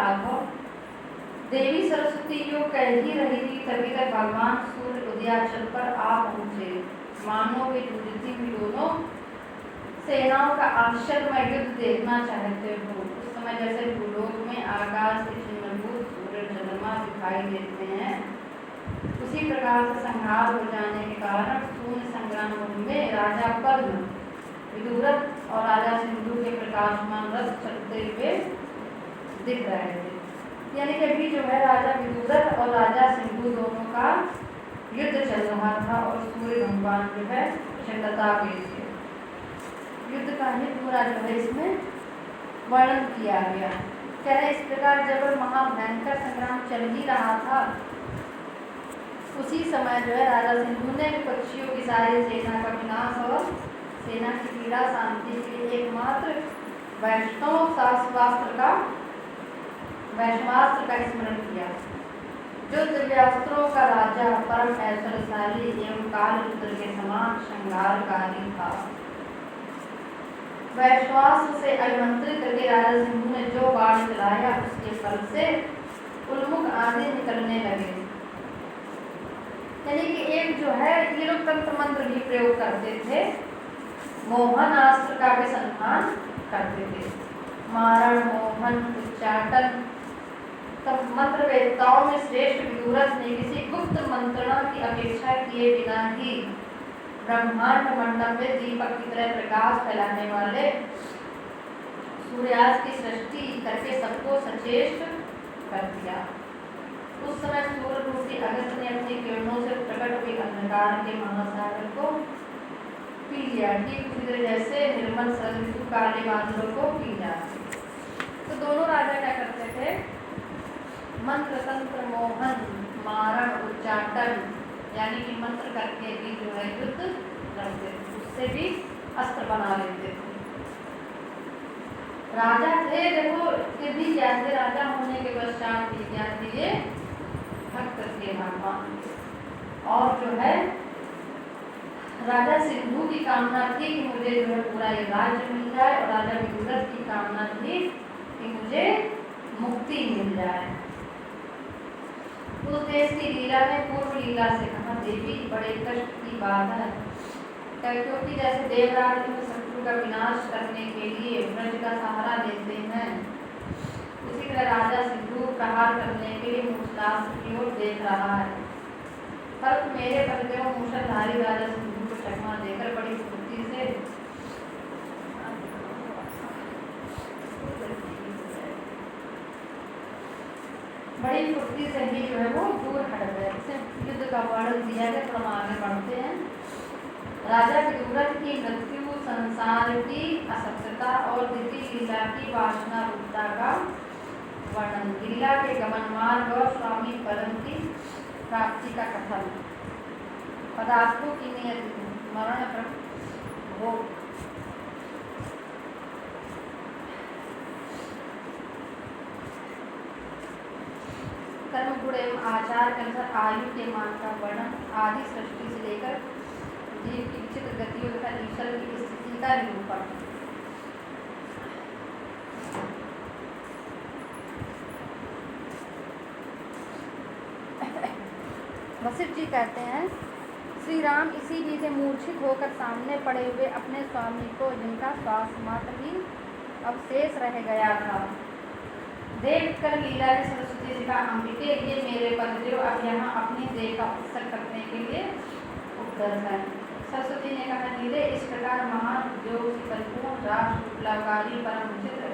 राघव। देवी सरस्वती जो कह ही रही थी तभी तक भगवान सूर्य उदयाचल पर आ पहुंचे। मानो वे जूझती हुई दोनों सेनाओं का आश्चर्यमय युद्ध देखना चाहते हो। उस समय जैसे भूलोक में आकाश के चिन्हभूत सूर्य चंद्रमा दिखाई देते हैं, उसी प्रकार से संहार हो जाने के कारण शून्य संग्राम में राजा पद्म, विदुरथ और राजा सिंधु के प्रकाशमान रथ चलते हुए दिख रहे थे। यानी कि अभी जो है राजा विदुरथ और राजा सिंधु दोनों का युद्ध चल रहा था और सूर्य भगवान जो है प्रचंडता में थे। युद्ध का ही पूरा जो है इसमें वर्णन किया गया। कह रहे इस प्रकार जब महाभयंकर संग्राम चल ही रहा था, उसी समय जो है राजा सिंधु ने विपक्षियों की सारी सेना का विनाश और सेना की पीड़ा शांति के लिए एकमात्र वैष्णवास्त्र का स्मरण किया, जो दिव्यास्त्रों का राजा परम ऐश्वर्यशाली एवं कालरुद्र के समान श्रृंगारकारी था। वैश्वास्त्र से अभिमंत्रित करके राजा सिंधु ने जो बाण चलाया, उसके फल से उन्मुख आदि निकलने लगे। यानी कि एक जो है ये लोग तंत्र मंत्र भी प्रयोग करते थे, मोहन अस्त्र का भी सम्मान करते थे। मारण, मोहन, उच्चाटन। तब मंत्र वेदताओं में श्रेष्ठ विदुरथ ने किसी गुप्त मंत्रणा की अपेक्षा किए बिना ही ब्रह्मांड मंडल में दीपक की तरह प्रकाश फैलाने वाले सूर्यास्त की सृष्टि करके सबको सचेष्ट कर दिया। उस समय सूर्य रूपी अगस्त ने अपनी किरणों से प्रकट हुई अंधकार के महासागर को पी लिया, ठीक उसी तरह जैसे निर्मल शरद ऋतु काले बादलों को पी जाते। तो दोनों राजा क्या करते थे, मंत्र, तंत्र, मोहन, मारण, उच्चाटन यानी कि मंत्र करके भी जो है युद्ध लड़ते थे, उससे भी अस्त्र बना लेते थे। राजा थे देखो, फिर भी क्या थे, राजा होने के पश्चात भी क्या थे, ये भक्त थे भगवान। और जो है राजा सिंधु की कामना थी कि मुझे जो है पूरा ये राज्य मिल जाए, और राजा विदुरथ की कामना थी कि मुझे मुक्ति मिल जाए। उस देश की लीला में पूर्व लीला से कहा, देवी बड़े कष्ट की बात है, क्योंकि जैसे देवराज शत्रु का विनाश करने के लिए ब्रज का सहारा लेते हैं, उसी तरह राजा सिंधु प्रहार करने के लिए मूषलास्त्र की ओर देख रहा है। पर मेरे पतिदेव मूषलधारी राजा सिंधु को चकमा देकर बड़ी फुर्ती से ही जो है वो दूर हट गए। युद्ध का वर्णन दिया गया, थोड़ा आगे बढ़ते हैं। राजा विदुरथ की मृत्यु, संसार की असत्यता और दिव्य लीला की वासना रूपता का वर्णन, लीला के गमन मार्ग और स्वामी परम की प्राप्ति का कथन, पदार्थों की नियति, मरण, भोग, कर्म, गुण एवं आचार के अनुसार आयु के मान का वर्णन, आदि सृष्टि से लेकर जीव की विचित्र गतियों तथा ईश्वर की स्थिति का निरूपण। वशिष्ठ जी कहते हैं, श्री राम इसी बीच मूर्छित होकर सामने पड़े हुए अपने स्वामी को, जिनका श्वास मात्र ही अवशेष रह गया था, देख कर लीला की सरस्वती जी का, अंबिके ये मेरे पतिदेव अब यहाँ अपनी देह का उत्सव करने के लिए उपलब्ध है। सरस्वती ने कहा, नीले इस प्रकार महान उद्योग से परिपूर्ण राष्ट्र उपलाकारी परम विचित्र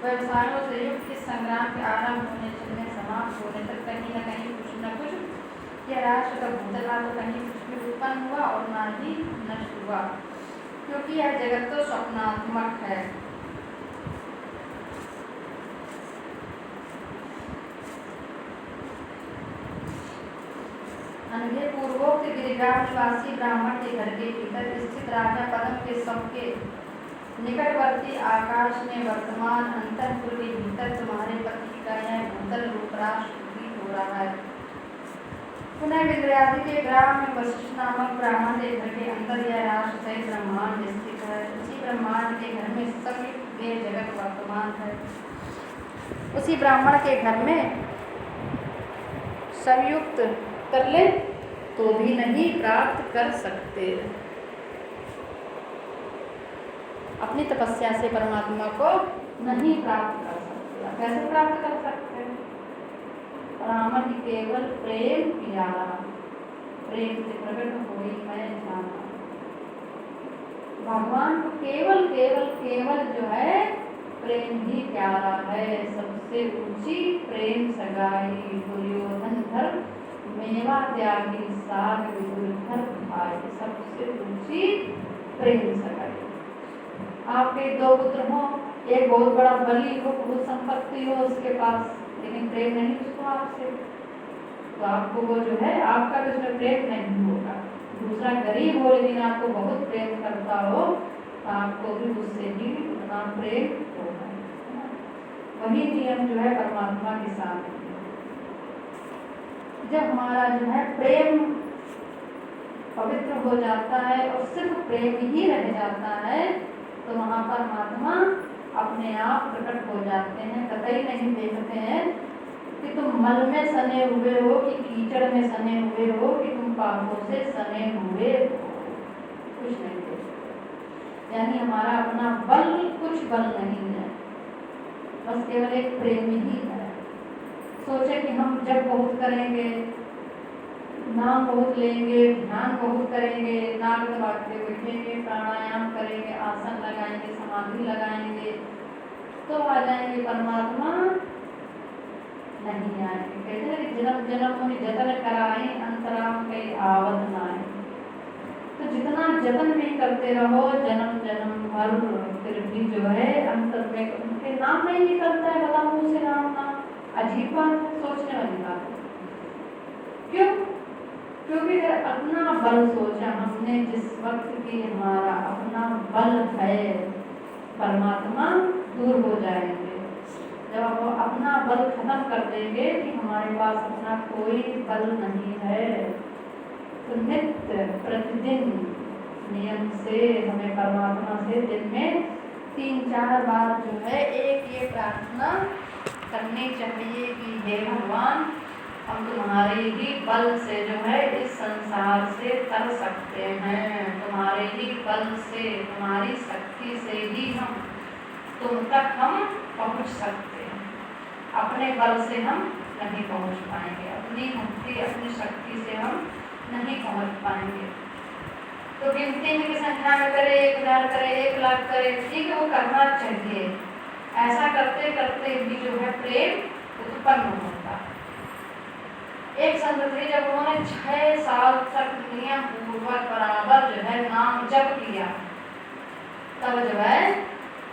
व्यवसायों से युक्त इस संग्राम के आरंभ होने चलने समाप्त होने तक कहीं न कहीं कुछ न कुछ यह राष्ट्र का भूतला तो कहीं कुछ भी उत्पन्न हुआ और न ही नष्ट हुआ, क्योंकि यह जगत तो स्वप्नात्मक है। अनघे पूर्वोक्त गिरिग्राम निवासी ब्राह्मण के घर के भीतर स्थित राजा पद्म के सबके निकटवर्ती आकाश में वर्तमान अंतःपुर के भीतर तुम्हारे पति का यह भूतल रूप राष्ट्र हो रहा है। पुनः विंध्यादि के ग्राम में वशिष्ठ नामक ब्राह्मण के घर के अंदर यह राष्ट्र सहित ब्रह्मांड स्थित है। उसी ब्रह्मांड के घर में सब ये जगत वर्तमान है। उसी ब्राह्मण के घर में संयुक्त कर ले तो भी नहीं प्राप्त कर सकते। अपनी तपस्या से परमात्मा को नहीं प्राप्त कर सकते। कैसे प्राप्त कर सकते? ब्राह्मण की केवल प्रेम प्यारा, प्रेम से प्रकट हुई मैं जाना। भगवान को केवल केवल केवल जो है प्रेम ही प्यारा है। सबसे ऊंची प्रेम सगाई दुर्योधन धर्म मेवा त्यागी साग विदुर भाई। सबसे ऊंची प्रेम सगाई। आपके दो पुत्र हो, एक बहुत बड़ा बली हो, बहुत संपत्ति हो उसके पास, लेकिन प्रेम नहीं उसको आपसे, तो आपको वो जो है आपका भी उसमें प्रेम नहीं होगा। दूसरा गरीब हो लेकिन आपको बहुत प्रेम करता हो तो आपको भी उससे ही उतना प्रेम होगा। वही नियम जो है परमात्मा के साथ है। जब हमारा जो है प्रेम पवित्र हो जाता है और सिर्फ प्रेम ही रह जाता है तो वहाँ परमात्मा अपने आप प्रकट हो जाते हैं। कतई नहीं देखते हैं कि तुम मल में सने हुए हो कि कीचड़ में सने हुए हो कि तुम पापों से सने हुए हो, कुछ नहीं देखते। यानी हमारा अपना बल कुछ बल नहीं है, बस केवल एक प्रेम ही है। सोचे कि हम जब बहुत करेंगे, नाम बहुत लेंगे, ध्यान बहुत करेंगे, नाक दबाते बैठेंगे, प्राणायाम करेंगे, आसन लगाएंगे, समाधि लगाएंगे तो आ जाएंगे परमात्मा, नहीं आएंगे। कहते हैं जन्म जन्म मुनि जतन कराए अंतराम कई आवत नाए। तो जितना जतन भी करते रहो जन्म जन्म भर, फिर भी जो है अंतर में उनके नाम नहीं निकलता है। बता मुँह से नाम ना, अजीब बात है, सोचने वाली बात है। क्यों? क्योंकि अपना बल सोचा हमने जिस वक्त की हमारा अपना बल है, परमात्मा दूर हो जाएंगे। जब हम अपना बल खत्म कर देंगे कि हमारे पास अपना कोई बल नहीं है, तो नित्य प्रतिदिन नियम से हमें परमात्मा से दिन में 3-4 बार जो है एक ये प्रार्थना करनी चाहिए कि हे भगवान, हम तुम्हारे ही बल से जो है इस संसार से तर सकते हैं, तुम्हारे ही बल से, तुम्हारी शक्ति से ही हम तुम तक हम पहुँच सकते हैं। अपने बल से हम नहीं पहुँच पाएंगे, अपनी भक्ति अपनी शक्ति से हम नहीं पहुँच पाएंगे। तो गिनती में की संख्या में करे, 1000 करे, 1 लाख करे, ठीक है, वो करना चाहिए। ऐसा करते करते भी जो है प्रेम उत्पन्न होता है। एक संत थे, जब उन्होंने 6 साल तक नियम पूर्वक बराबर जो है नाम जप किया, तब जो है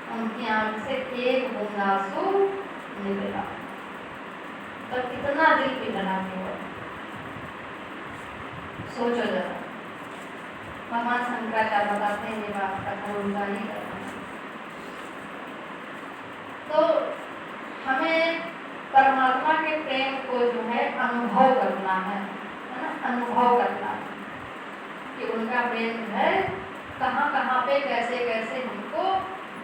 उनकी आंख से एक बूंद आंसू निकला। तब कितना दिल पिघला हुआ, सोचो जरा। भगवान शंकराचार्य बताते हैं ये बात का उनका ही करना। तो हमें परमात्मा के प्रेम को जो है अनुभव करना है ना, अनुभव करना है कि उनका प्रेम है कहाँ कहाँ पे कैसे कैसे हमको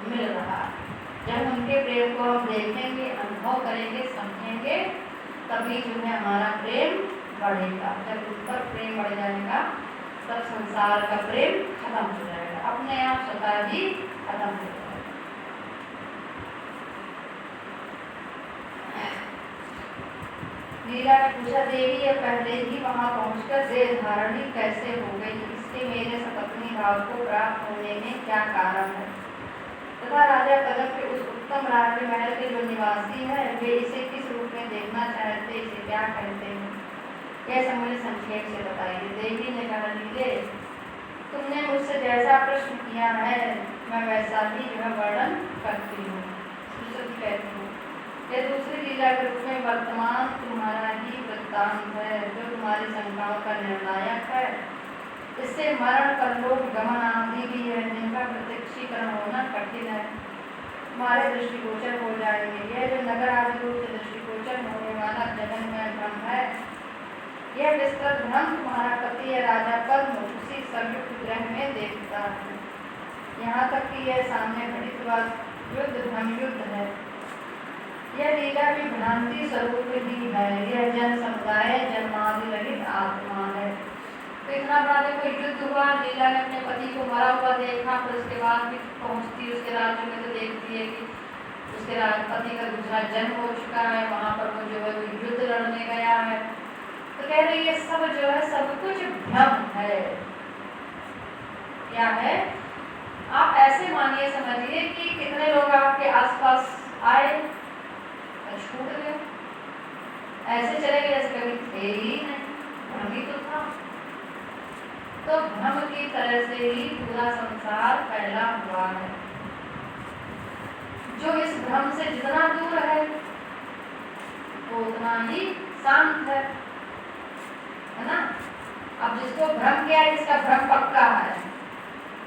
मिल रहा है। जब उनके प्रेम को हम देखेंगे, अनुभव करेंगे, समझेंगे, तभी जो है हमारा प्रेम बढ़ेगा। जब उन पर प्रेम बढ़ जाएगा तब संसार का प्रेम खत्म हो जाएगा, अपने आप स्वतः ही खत्म हो जाएगा। लीला ने पूछा, देवी ये पहले ही वहां पहुंचकर देह धारणी कैसे हो गई? इसके मेरे सपत्नी भाव को प्राप्त होने में क्या कारण है? तथा राजा कदम के उस उत्तम राजमहल के जो निवासी है वे इसे किस रूप में देखना चाहते, इसे क्या कहते हैं? यह सब मुझे संक्षेप से बताइए। देवी ने कहा, लीले तुमने मुझसे जैसा प्रश्न किया है मैं वैसा ही जो है वर्णन करती हूँ, कहती हूँ। यह दूसरी लीला के रूप में वर्तमान तुम्हारा ही वृत्तांत है जो तुम्हारी शंकाओं का निर्णायक है। इससे मरण परलोक गमन आदि भी है जिनका प्रत्यक्षीकरण होना कठिन है, तुम्हारे दृष्टिगोचर हो जाएंगे। यह जो नगर आदि रूप से दृष्टिगोचर होने वाला जगन्मय भ्रम है, यह विस्तृत भ्रम तुम्हारा पति या राजा पद्म उसी संयुक्त ग्रह में देखता है। यहाँ तक कि यह सामने घटित हुआ युद्ध भ्रम युद्ध है, यह लीला भी भ्रांति स्वरूप ही है, यह जन समुदाय जन्मादि रहित आत्मा है। तो इतना बड़ा देखो युद्ध हुआ, लीला ने अपने पति को मरा हुआ देखा, फिर उसके बाद भी पहुंचती उसके राज्य में तो देखती है कि उसके पति का दूसरा जन्म हो चुका है, वहां पर वो जो है वो युद्ध लड़ने गया है। तो कह रही है सब जो है सब कुछ भ्रम है। क्या है? आप ऐसे मानिए समझिए कि कितने लोग आपके आसपास आए और छूट गए, ऐसे चले गए जैसे कभी थे ही नहीं, भ्रम ही तो था। तो भ्रम की तरह से ही पूरा संसार फैला हुआ है। जो इस भ्रम से जितना दूर है वो उतना ही शांत है ना। अब जिसको भ्रम किया है, जिसका भ्रम पक्का है,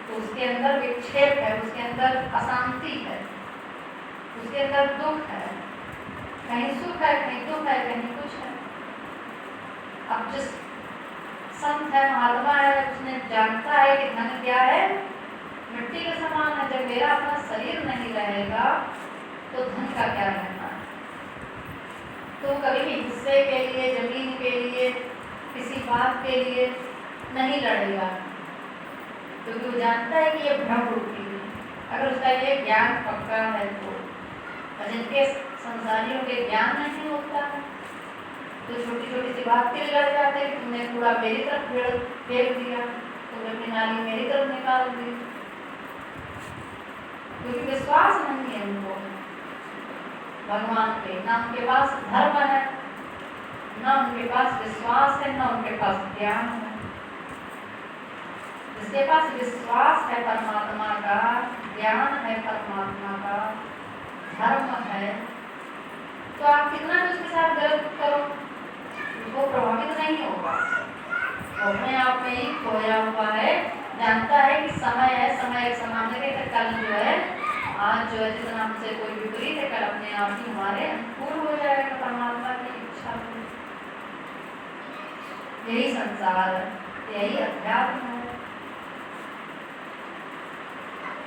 तो उसके अंदर विक्षेप है, उसके अंदर अशांति है, उसके अंदर दुख है, कहीं सुख है, कहीं दुख है, कहीं कुछ है। अब जिस संत है, महात्मा है, उसने जानता है कि धन क्या है, मिट्टी के समान है। जब मेरा अपना शरीर नहीं रहेगा तो धन का क्या रहना है। तो कभी भी हिस्से के लिए, जमीन के लिए, किसी बात के लिए नहीं लड़ेगा, क्योंकि वो जानता है कि ये भ्रम रूपी है। अगर उसका ये ज्ञान पक्का है तो। जिनके संसारियों के ज्ञान नहीं होता है तो छोटी छोटी सी बात के लिए लड़ जाते हैं कि तुमने कूड़ा मेरी तरफ फेंक दिया, तुमने अपनी नाली मेरी तरफ निकाल दी, क्योंकि विश्वास नहीं है उनको भगवान पे। ना उनके पास धर्म है, ना उनके पास विश्वास है, ना उनके पास ज्ञान है। जिसके पास विश्वास है परमात्मा का, ज्ञान है परमात्मा का, धर्म है, तो आप कितना भी उसके साथ गलत करो वो प्रभावित नहीं होगा। वो अपने आप में ही खोया हुआ है, जानता है कि समय है, समय एक समान है, कल जो है, आज जो है जितना हमसे कोई विपरीत है, कल अपने आप ही हमारे अनुकूल हो जाएगा परमात्मा की इच्छा से। यही संसार है, यही अध्यात्म है।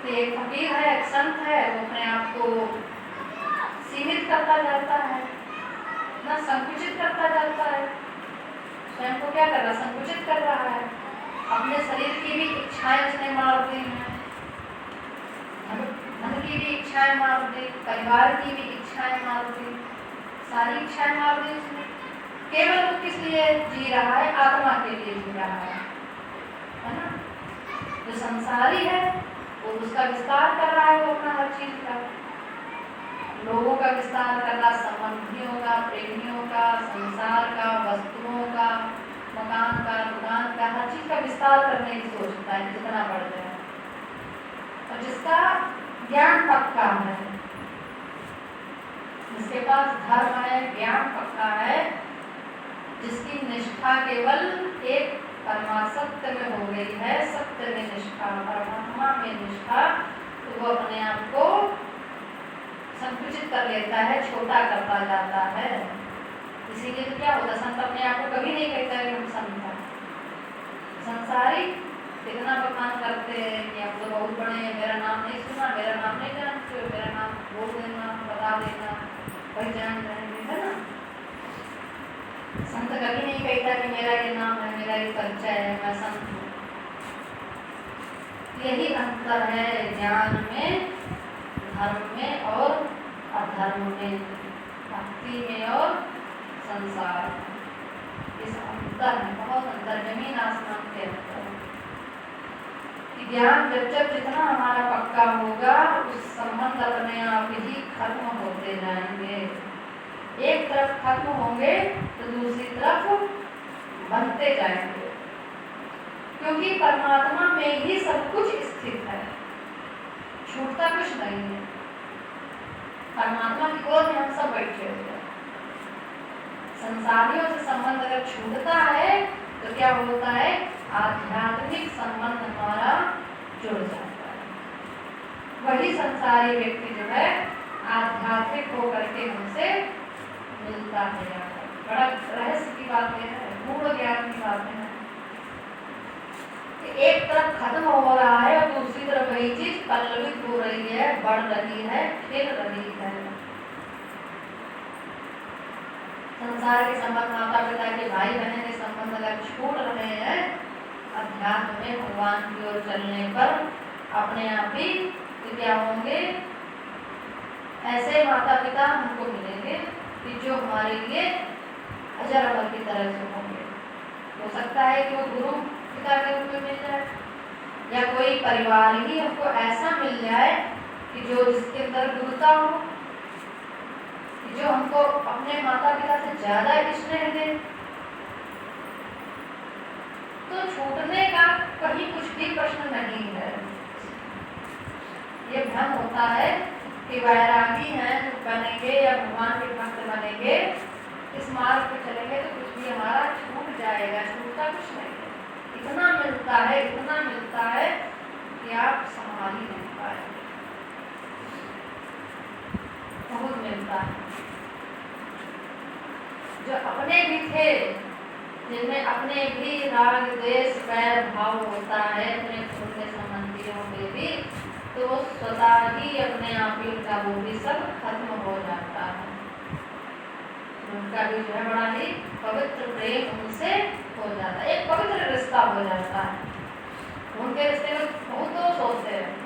तो एक फकीर है, एक संत है, वो अपने आप को सीमित करता जाता है, ना संकुचित करता जाता है। स्वयं को क्या कर रहा है? संकुचित कर रहा है। अपने शरीर की भी इच्छाएं उसने मार दी हैं, धन की भी इच्छाएं मार दी, परिवार की भी इच्छाएं मार दी, सारी इच्छाएं मार दी उसने। केवल वो किस लिए जी रहा है? आत्मा के लिए जी रहा है ना। जो संसारी है वो उसका विस्तार कर रहा है, वो अपना हर चीज का, लोगों का विस्तार कर रहा, संबंधियों का, प्रेमियों का, संसार का, वस्तुओं का, मकान का, दुकान का, हर चीज का विस्तार करने की सोचता है जितना बढ़ जाए। और जिसका ज्ञान पक्का है, जिसके पास धर्म है, ज्ञान पक्का है, जिसकी निष्ठा केवल एक परमासत्य में हो गई है, सत्य में निष्ठा, परमात्मा में निष्ठा, तो वो अपने आप को संकुचित कर लेता है, छोटा करता जाता है। इसीलिए तो क्या होता है, संत अपने आप को कभी नहीं कहता है कि हम संत हैं। संसारी कितना बखान करते हैं कि हम तो बहुत बड़े हैं, मेरा नाम नहीं सुना, मेरा नाम नहीं जानते, मेरा नाम बोल देना, बता देना, पहचान रहेंगे, है ना। संत कभी नहीं कहता कि मेरा ये नाम है, मेरा ये परिचय है, मैं संत हूँ। यही अंतर है ज्ञान में, धर्म में और अधर्म में, भक्ति में और संसार में। इस अंतर में बहुत अंतर, जमीन आसमान के अंतर। ज्ञान जब जब जितना हमारा पक्का होगा, उस संबंध अपने आप ही खत्म होते जाएंगे। एक तरफ खत्म होंगे तो दूसरी तरफ बनते जाएंगे, क्योंकि परमात्मा में ही सब कुछ स्थित है, छूटता कुछ नहीं है। परमात्मा की गोद में हम सब बैठे हुए हैं। संसारियों से संबंध अगर छूटता है तो क्या होता है? आध्यात्मिक संबंध हमारा जुड़ जाता है। वही संसारी व्यक्ति जो है आध्यात्मिक होकर के हमसे मिलता है। बड़ा रहस्य की बातें हैं, पूर्ण ज्ञान की बातें हैं। एक तरफ खत्म हो रहा है और दूसरी तरफ वही चीज पल्लवित हो रही है, बढ़ रही है, खिल रही है। संसार के संबंध, माता पिता के, भाई बहन के संबंध अगर छूट रहे हैं, अध्यात्म में भगवान की ओर चलने पर अपने आप ही क्या होंगे, ऐसे माता पिता हमको मिलेंगे कि जो हमारे लिए अजर अमर की तरह से होंगे। हो सकता है कि वो गुरु पिता के रूप में मिल जाए, या कोई परिवार ही हमको ऐसा मिल जाए कि जो जिसके अंदर गुरुता हो, जो हमको अपने माता पिता से ज्यादा स्नेह दे। तो छूटने का कहीं कुछ भी प्रश्न नहीं है। ये भ्रम होता है कि वैरागी हैं जो बनेंगे या भगवान के भक्त बनेंगे, इस मार्ग पे चलेंगे तो कुछ भी हमारा छूट जाएगा। छूटता कुछ नहीं है, इतना मिलता है, इतना मिलता है कि आप संभाल ही नहीं पाए। बहुत मिलता है। जो अपने भी थे, जिनमें अपने भी राग द्वेष वैर भाव होता है अपने खून के संबंधियों में भी, तो स्वतः ही अपने आप ही उनका वो भी सब खत्म हो जाता है। उनका भी जो है बड़ा ही पवित्र प्रेम उनसे हो जाता है, एक पवित्र रिश्ता हो जाता है। उनके रिश्ते में बहुत दोष होते हैं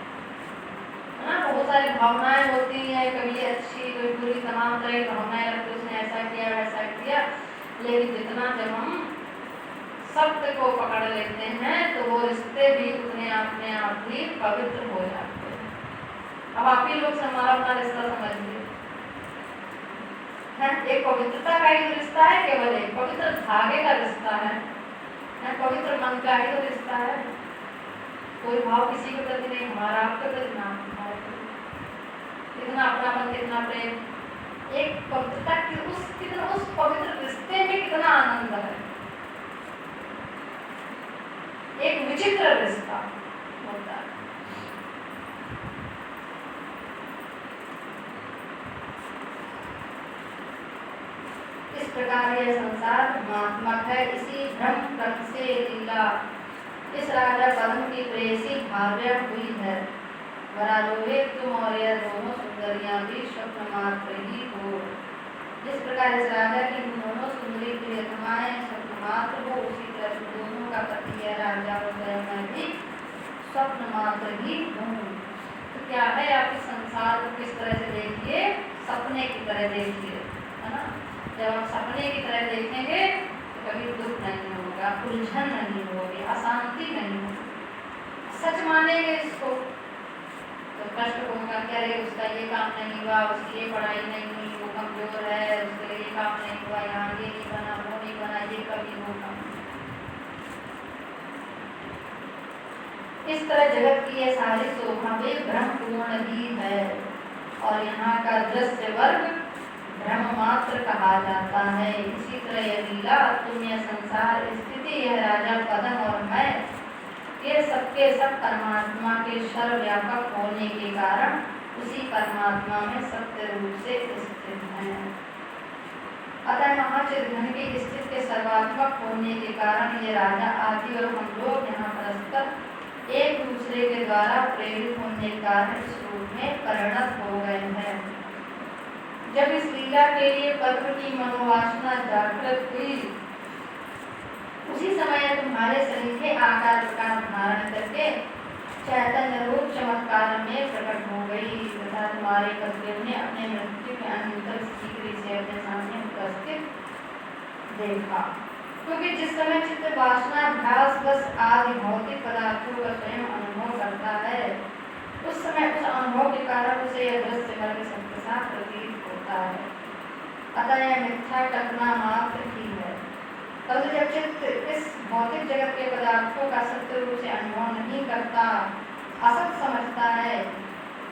ना, बहुत सारी भावनाएं होती हैं, कभी अच्छी कोई बुरी, तमाम तरह की भावनाएं रखते, उसने ऐसा किया वैसा किया। लेकिन जितना जब हम सत्य को पकड़ लेते हैं तो वो रिश्ते भी उतने अपने आप ही पवित्र हो जाते हैं। अब आप ही लोग से हमारा अपना रिश्ता समझिए, एक पवित्रता का ही रिश्ता है, केवल एक पवित्र धागे का रिश्ता है, पवित्र मन का ही तो रिश्ता है। कोई भाव किसी के प्रति नहीं, हमारा आपके प्रति ना, कितना अपनापन, कितना प्रेम, एक पवित्रता की उस पवित्र रिश्ते में कितना आनंद है। एक विचित्र रिश्ता होता है। इस प्रकार यह संसार भ्रमात्मक है, इसी भ्रम कर्म से लीला इस राजा पद्म की प्रेयसी भाव्य हुई है। वरारोहे तुम और यह दोनों सुंदरियां भी स्वप्न मात्र ही हो। जिस प्रकार इस राजा की दोनों सुंदरी प्रियतमाएं स्वप्न मात्र हो, उसी तरह दोनों का पति है राजा और मैं भी स्वप्न मात्र ही हूँ। तो क्या है, आप इस संसार को किस तरह से देखिए, सपने की तरह देखिए, है ना। जब आप सपने की तरह देखेंगे तो कभी दुख नहीं होगा, उलझन नहीं होगी, अशांति नहीं होगी। सच मानेंगे इसको तो कष्ट होगा, क्या रे उसका ये काम नहीं हुआ, उसकी ये पढ़ाई नहीं हुई, वो कमजोर है, उसके ये काम नहीं हुआ, यहाँ ये नहीं बना, वो नहीं बना, ये कभी होगा। इस तरह जगत की ये सारी शोभा भी भ्रमपूर्ण ही है और यहाँ का दृश्य वर्ग भ्रम मात्र कहा जाता है। इसी तरह यह लीला, तुम, यह संसार, स्थिति, यह राजा पद्म और मैं, ये सबके सब परमात्मा के सर्वव्यापक होने के कारण उसी परमात्मा में सत्य रूप से स्थित हैं। अतः महाचिदघन की स्थिति के सर्वात्मक होने के कारण ये राजा आदि और हम लोग यहाँ परस्पर एक दूसरे के द्वारा प्रेरित होने के कारण इस रूप में परिणत हो गए हैं। जब इस लीला के लिए पद्म की मनोवासना जागृत हुई, उसी समय तुम्हारे शरीर के आकार का धारण करके चैतन्य रूप चमत्कार में प्रकट हो गई तथा तुम्हारे पतियों ने अपने मृत्यु के अनंतर शीघ्र से अपने सामने उपस्थित देखा। क्योंकि जिस समय चित्त वासना अभ्यास बस आदि भौतिक पदार्थों का स्वयं अनुभव करता है, उस समय उस अनुभव के कारण उसे यह दृश्य वर्ग सबके साथ प्रतीत होता है। अतः यह मिथ्या कल्पना मात्र ही है। तब जब चित्त इस भौतिक जगत के पदार्थों का सत्य रूप से अनुभव नहीं करता, असत समझता है,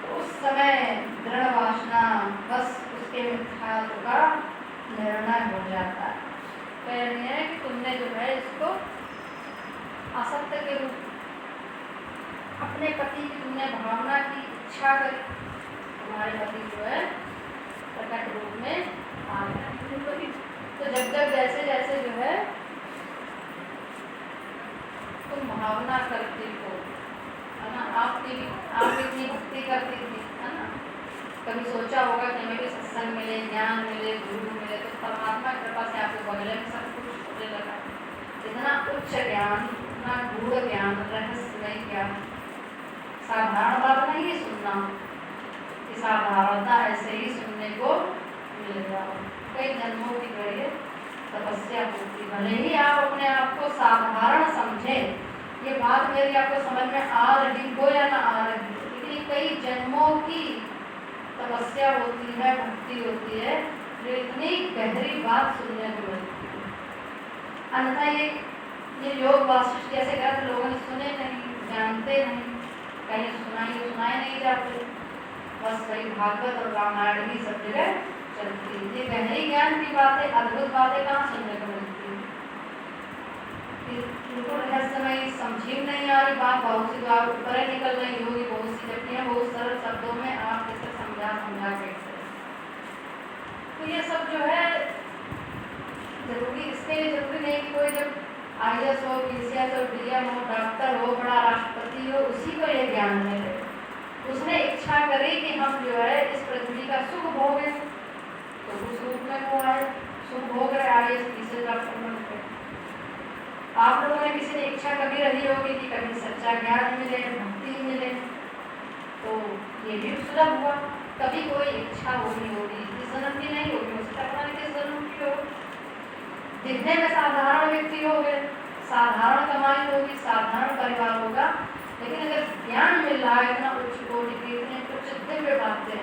तो उस समय दृढ़ वासना बस उसके मिथ्यात्व का निर्णय हो जाता है। कहते हैं कि तुमने जो है इसको असत्य के रूप, अपने पति की तुमने भावना की इच्छा करी, तुम्हारे पति जो है प्रकट रूप में आ गए। तो जब जब जैसे जैसे जो है तुम भावना करती हो, है ना, आप इतनी भक्ति करती थी, है ना, कभी सोचा होगा कि हमें भी सत्संग मिले, ज्ञान मिले, गुरु मिले, तो परमात्मा कृपा इतना उच्च ज्ञान, इतना गूढ़ ज्ञान, रहस्यमय ज्ञान साधारण बात नहीं है सुनना, कि साधारणता ऐसे ही सुनने को मिलेगा। कई जन्मों की बड़ी तपस्या होती, भले ही आप अपने आप को साधारण समझे, ये बात मेरी आपको समझ में आ रही हो या ना आ रही हो, लेकिन कई जन्मों की तपस्या होती है, भक्ति होती है, जो इतनी गहरी बात सुनने को मिलती है। अन्यथा ये योग वासिष्ठ जैसे ग्रंथ लोगों ने सुने नहीं, जानते नहीं, कहीं सुनाए नहीं जाते, बस वही भागवत और रामायण ही सब जगह चलती है। ये गहरी ज्ञान की बातें, अद्भुत बातें कहाँ सुनने को मिलती है? बिल्कुल रहस्यमय, समझी नहीं आ रही बात, बहुत सी बात ऊपर निकल रही होगी, बहुत सी जबकि है बहुत सरल शब्दों में आप जैसे समझा के। तो ये सब जो है जरूरी, इसके लिए जरूरी नहीं कि कोई जब IAS हो, PCS हो, DM हो, डॉक्टर हो, बड़ा राष्ट्रपति हो, उसी को ये ज्ञान मिले। उसने इच्छा करी कि हम जो है इस पृथ्वी का सुख भोगे, तो उस रूप में वो आए, सुख भोग रहे IAS PCS डॉक्टर बनके। आप लोगों ने किसी ने इच्छा कभी रही होगी कि कभी सच्चा ज्ञान मिले, भक्ति मिले, तो ये भी सुलभ हुआ। कभी कोई इच्छा होगी इस जन्म की नहीं होगी, हो सकता है किस जन्म की हो। दिखने में साधारण व्यक्ति हो गए, साधारण कमाई होगी, साधारण परिवार होगा, लेकिन अगर ज्ञान मिल रहा है इतना उच्च कोटि की, इतने उच्च दिव्य बातें,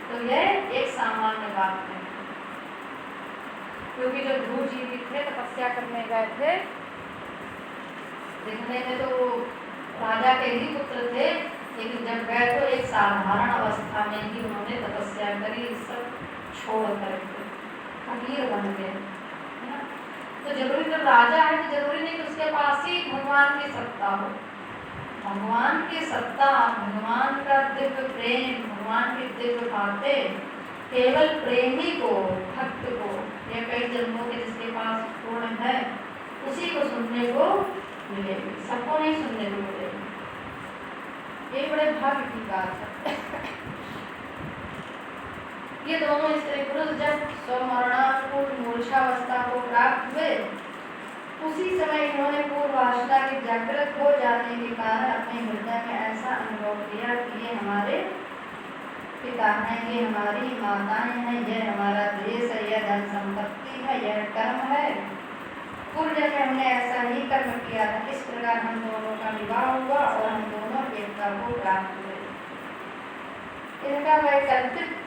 तो यह एक सामान्य बात है। क्योंकि जब ध्रुव जी भी थे, तपस्या करने गए थे, दिखने में तो राजा के ही पुत्र थे, लेकिन जब गए तो एक साधारण अवस्था में ही उन्होंने तपस्या करी, सब छोड़ करके फकीर बन गए। तो जरूरी जब राजा है तो जरूरी नहीं कि उसके पास ही भगवान की सत्ता हो। भगवान की सत्ता, भगवान का दिव्य प्रेम, भगवान की दिव्य बातें केवल प्रेमी को, भक्त को, या कई जन्मों के जिसके पास पूर्ण है, उसी को सुनने को मिलेगी, सबको नहीं सुनने को मिलेगी। ये बड़े भाग्य की बात है। ये दोनों स्त्री पुरुष जब स्वमरणापूर्ण मूर्छावस्था को प्राप्त हुए, उसी समय इन्होंने पूर्वावस्था के जागृत हो जाने के कारण अपने हृदय में ऐसा अनुभव किया कि ये हमारे पिता हैं, ये हमारी माताएं हैं, यह हमारा देश है, यह धन संपत्ति है, यह कर्म है। पूर्व जन्म में हमने ऐसा ही कर्म किया था, इस प्रकार हम दोनों का विवाह हुआ और हम दोनों एकता को प्राप्त हुए। इनका वैकल्पिक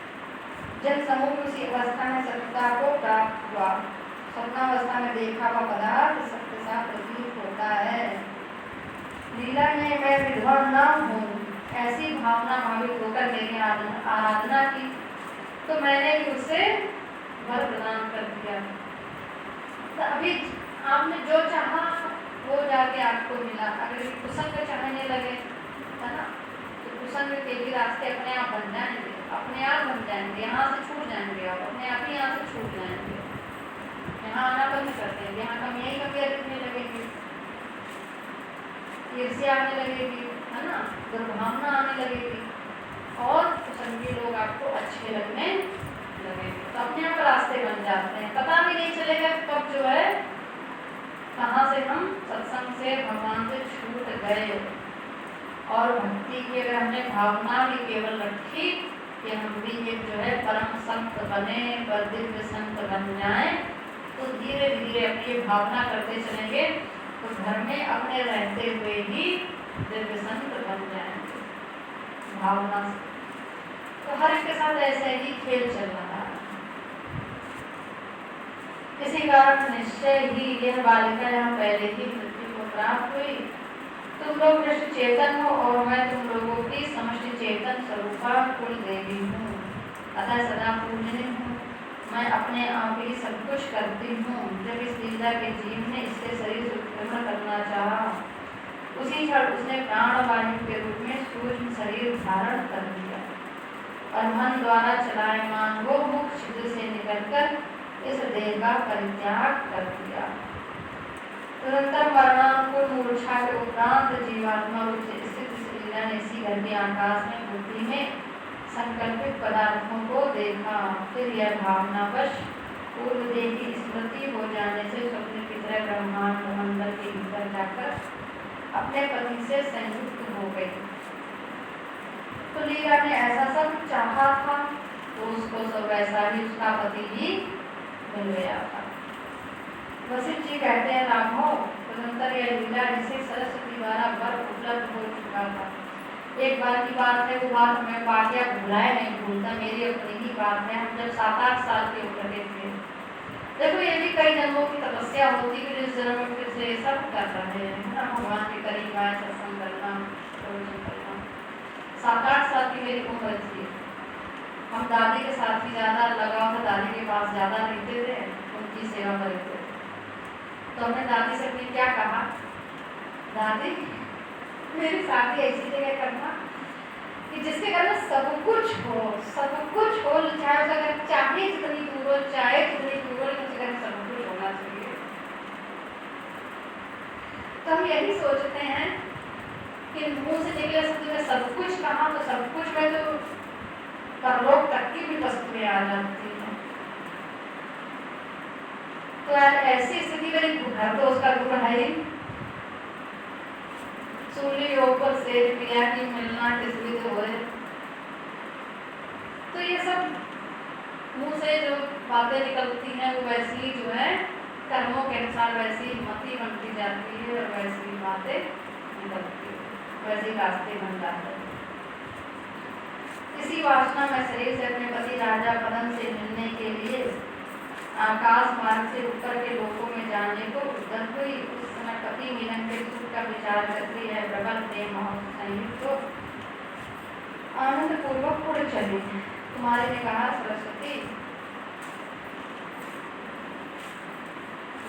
जन समूह उसी अवस्था में सत्ता को प्राप्त हुआ। स्वप्नावस्था में देखा हुआ पदार्थ सत्य सा प्रतीत होता है। लीला ने मैं विधवा न हूँ ऐसी भावना भावित होकर मेरी आराधना की, तो मैंने भी उसे वर प्रदान कर दिया। तो अभी आपने जो चाहा वो जाके आपको मिला। अगर कुसंग चाहने लगे, है ना, तो कुसंग के भी रास्ते अपने आप बन जाएंगे, अपने आप बन जाएंगे, यहाँ से छूट जाएंगे, आप अपने आप ही यहाँ से छूट जाएंगे। यहाँ आना बंद कर देंगे, यहाँ कमियाँ दिखने लगेगी, ईर्ष्या आने लगेगी, है ना, दुर्भावना आने लगेगी, और कुसंगी लोग आपको अच्छे लगने लगेंगे। तो अपने आप रास्ते बन जाते हैं, पता भी नहीं चलेगा कब जो है कहाँ से हम सत्संग से, भगवान से छूट गए। और भक्ति की अगर हमने भावना भी केवल रखी कि हम भी ये जो है परम संत बने, पर दिव्य संत बन जाएं, तो धीरे धीरे अपनी भावना करते चलेंगे, तो घर में अपने रहते हुए ही दिव्य संत बन जाएंगे भावना से। तो हर एक के साथ ऐसे ही खेल चल रहा है। इसी कारण निश्चय ही यह बालिका यहाँ पहले ही मृत्यु को प्राप्त हुई। तुम लोग कृष्ण चेतन हो और मैं तुम लोगों की समष्टि चेतन स्वरूपा कुल देवी हूँ, अतः सदा पूजनीय हूँ। मैं अपने आप ही सब कुछ करती हूँ। जब इस लीला के जीव ने इससे शरीर उत्पन्न करना चाहा, उसी क्षण उसने प्राणवायु के रूप में सूक्ष्म शरीर धारण कर दिया और मन द्वारा चलायमान वो मुख छिद्र से निकलकर इस देह का परित्याग कर दिया। तुरंतर मरणांकुर मूर्छा के उपरांत जीवात्मा रूप से स्थित लीला ने इसी गर्भी आकाश में बुद्धि में संकल्पित पदार्थों को देखा। फिर यह भावनावश पूर्व देह की स्मृति हो जाने से स्वप्न की तरह ब्रह्मांड मंडल के भीतर जाकर अपने पति से संयुक्त हो गई। तो लीला ने ऐसा सब चाहा था तो उसको सब वैसा ही उसका पति भी मिल गया था। वशिष्ठ जी कहते हैं राघव, तदंतर यह लीला जिसे सरस्वती द्वारा वर उपलब्ध हो चुका था। एक बार की बात है, वो बात हमें वाकया भुलाए नहीं भूलता, मेरी अपनी ही बात है। हम जब 7-8 साल के हो रहे थे, देखो ये भी कई जन्मों की तपस्या होती है, इस जन्म में फिर से सब कर रहे हैं ना, भगवान के करीब आए, सत्संग करना, प्रवचन करना। 7-8 साल की मेरी उम्र थी। हम दादी के साथ ही ज्यादा लगाव था, दादी के पास ज्यादा रहते थे, उनकी सेवा करते थे। तो हमने दादी से अपनी क्या कहा, दादी मेरी शादी ऐसी जगह करना कि जिसके घर में सब कुछ हो, चाहे उसका घर चाहे जितनी दूर हो, चाहे जितनी दूर हो, उसके घर में सब कुछ होना चाहिए। तो हम यही सोचते हैं कि मुंह से निकले शब्द में सब कुछ कहा, तो सब कुछ में तो परलोक तक की भी वस्तुएं आ जाती है। तो ऐसी स्थिति में घर तो उसका दूर है ही, चूल्हे ऊपर से पिया की मिलना किसी तो हो। तो ये सब मुंह से जो बातें निकलती हैं वो वैसी ही जो है कर्मों के अनुसार वैसी मति बनती जाती है और वैसी बातें निकलती है, वैसे रास्ते बन जाते हैं। इसी वासना में शरीर से अपने पति राजा पदन से मिलने के लिए आकाश मार्ग से ऊपर के लोकों में जाने को उद्यत हुई। उस समय पति मिलन के सुख का विचार करती है, प्रबल प्रेम और संयुक्त को आनंद पूर्वक उड़ चली। कुमारी ने कहा, सरस्वती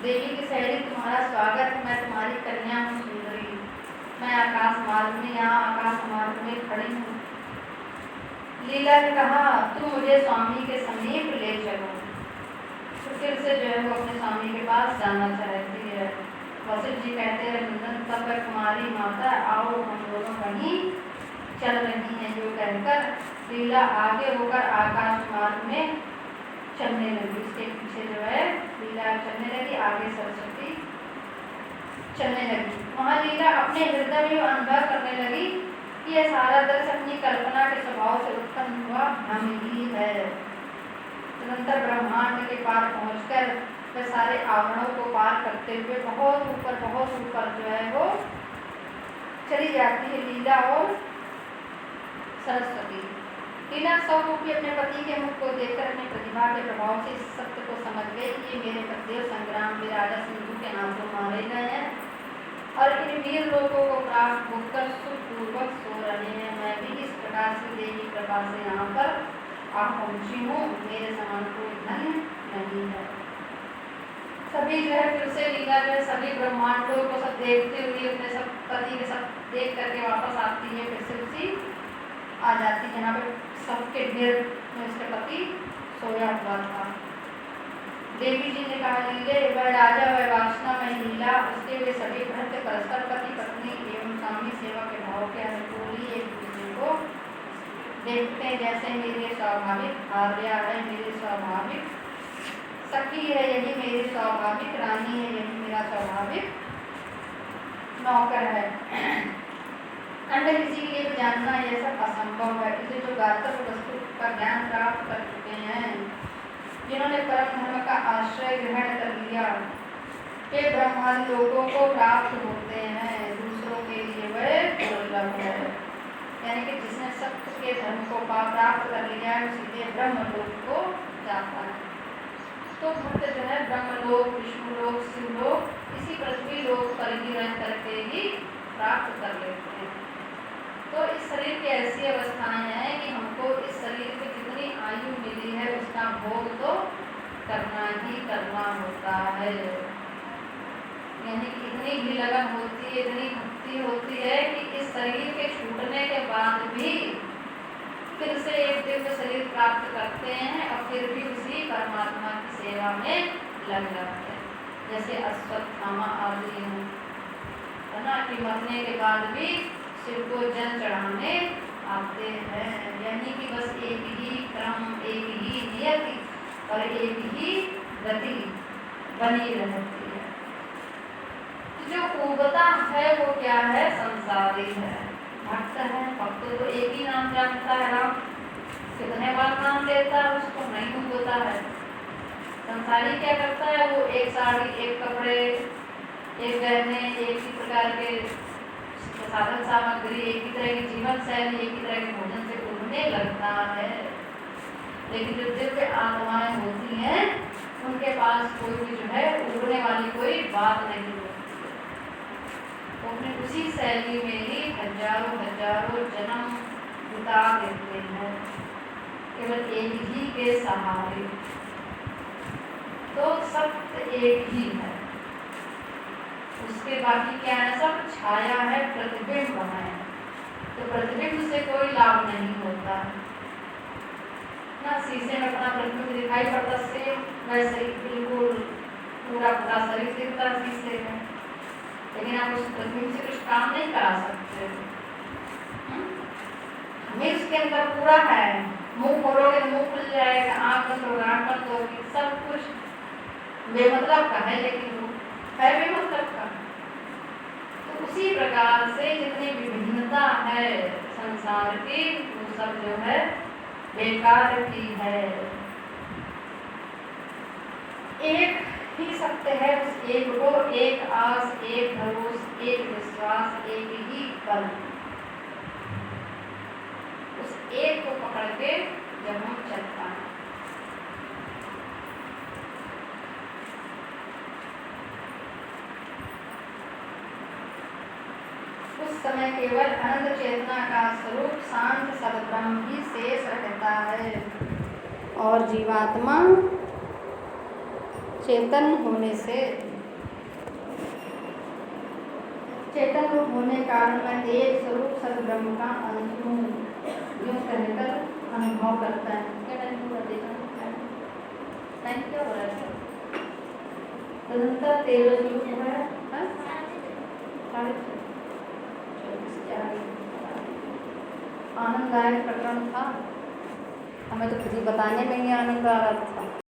देवी की सहेली तुम्हारा स्वागत है, मैं तुम्हारी कन्या हूँ सुंदरी, मैं आकाश मार्ग में यहाँ आकाश मार्ग में खड़ी हूँ। लीला ने कहा, तुम मुझे स्वामी के समीप ले चलो। तो फिर से जो है वो अपने स्वामी के पास जाना चाहती है। वशिष्ठ जी कहते हैं, नंदन तब कुमारी माता आओ हम दोनों वहीं चल रही हैं। जो कहकर लीला आगे होकर आकाश मार्ग में चलने लगी, उसके पीछे जो है लीला चलने लगी, आगे सरस्वती चलने लगी। वहाँ लीला अपने हृदय में अनुभव करने लगी कि यह सारा दृश्य अपनी कल्पना के स्वभाव से उत्पन्न हुआ भ्रम ही है। तदनंतर ब्रह्मांड के पार पहुंचकर वह सारे आवरणों को पार करते हुए बहुत ऊपर जो है वो चली जाती है लीला और सरस्वती। लीला स्वरूपी अपने पति के मुख को देखकर अपनी प्रतिभा के प्रभाव से इस सत्य को समझ गए कि ये मेरे पतिदेव संग्राम में राजा सिंधु के हाथों मारे गए हैं और इन वीर लोगों को प्राप्त होकर सुखपूर्वक सो रहे हैं। मैं भी इस प्रकार से देवी कृपा से यहाँ पर आ पहुँची हूँ, मेरे समान कोई धन नहीं है। सभी जो है फिर से लीला जो है सभी ब्रह्मांडों को सब देखते हुए अपने सब पति के सब देख करके वापस आती है, फिर से उसी आ जाती है जहाँ पे सबके ढेर में उसके पति सोया हुआ था। देवी जी ने कहा, लीले वह राजा वह वासना में लीला उसके वे सभी भक्त परस्पर पति पत्नी एवं स्वामी सेवा के भाव के अनुकूल ही एक दूसरे को देखते हैं, जैसे मेरे स्वाभाविक भार्या है, मेरी स्वाभाविक सखी है, यही मेरी स्वाभाविक रानी है, यही मेरा स्वाभाविक नौकर है। अन्य किसी के लिए भी जानना यह सब असंभव है। इसे जो गातर वस्तु का ज्ञान प्राप्त कर चुके हैं, जिन्होंने परम धर्म का आश्रय ग्रहण कर लिया, वे ब्रह्मादि लोगों को प्राप्त होते हैं, दूसरों के लिए वह दुर्लभ है। यानी कि जिसने सत्य के धर्म को प्राप्त कर लिया है, सीधे ब्रह्मलोक को जाता है। तो भक्त जो है ब्रह्मलोक, विष्णुलोक, शिवलोक, इसी पृथ्वी लोक पर ही रह करके ही प्राप्त कर लेते हैं। तो इस शरीर की ऐसी अवस्थाएं हैं कि हमको इस शरीर में जितनी आयु मिली है उसका भोग तो करना ही करना होता है। यानी कि इतनी भी लगन होती है, इतनी भक्ति होती है कि इस शरीर के छूटने के बाद भी फिर से एक दिव्य शरीर प्राप्त करते हैं और फिर भी उसी परमात्मा की सेवा में लग जाते हैं। जैसे अश्वत्थामा आदि है ना, कि मरने के बाद भी शिव को जल चढ़ाने आते हैं। यानी कि बस एक ही क्रम, एक ही नियति और एक ही गति बनी रहती है। जो उबता है वो क्या है? संसारी है, भक्त है। भक्त तो एक ही नाम जानता है, राम। कितने बार नाम लेता है उसको नहीं उबता है। संसारी क्या करता है? वो एक साड़ी, एक कपड़े, एक गहने, एक ही प्रकार के साधन सामग्री, एक ही तरह की जीवन शैली, एक ही तरह के भोजन से उड़ने लगता है। लेकिन जो दिव्य आत्माएं होती हैं उनके पास कोई भी जो है उड़ने वाली कोई बात नहीं होती है। वो अपने उसी शैली में ही हजारों हजारों जन्म बिता देते हैं, केवल एक ही के सहारे। तो सत्य एक ही है, उसके बाकी क्या है? सब छाया है, प्रतिबिंब है। तो प्रतिबिंब से कोई लाभ नहीं होता ना। शीशे में अपना प्रतिबिंब दिखाई पड़ता से वैसे ही बिल्कुल पूरा पूरा शरीर दिखता शीशे में, लेकिन आप उस प्रतिबिंब से कुछ काम नहीं करा सकते। हमें उसके अंदर पूरा है, मुंह खोलोगे तो मुंह खुल जाएगा, आँख बंद होगा आँख बंद होगी, सब कुछ बेमतलब का है, लेकिन वो है बेमतलब का। तो उसी प्रकार से जितनी विभिन्नता है संसार की, वो सब जो है बेकार की है। एक ही सत्य है, उस एक को एक आस, एक भरोस, एक विश्वास, एक ही बल। उस एक को पकड़ के जब हम चल पाए, उस समय केवल अनंत चेतना का स्वरूप शांत सद्ब्रह्म ही शेष रहता है और जीवात्मा चेतन होने से, चेतन रूप होने कारण मैं एक स्वरूप सद्ब्रह्म का अंश हूँ, यूँ कहकर अनुभव करता है। क्या टाइम हुआ? देखा टाइम क्या हो रहा है? तदंतर 13 जो है आनंददायक प्रकरण था। हमें तो खुद ही बताने में ही आनंद आ रहा था।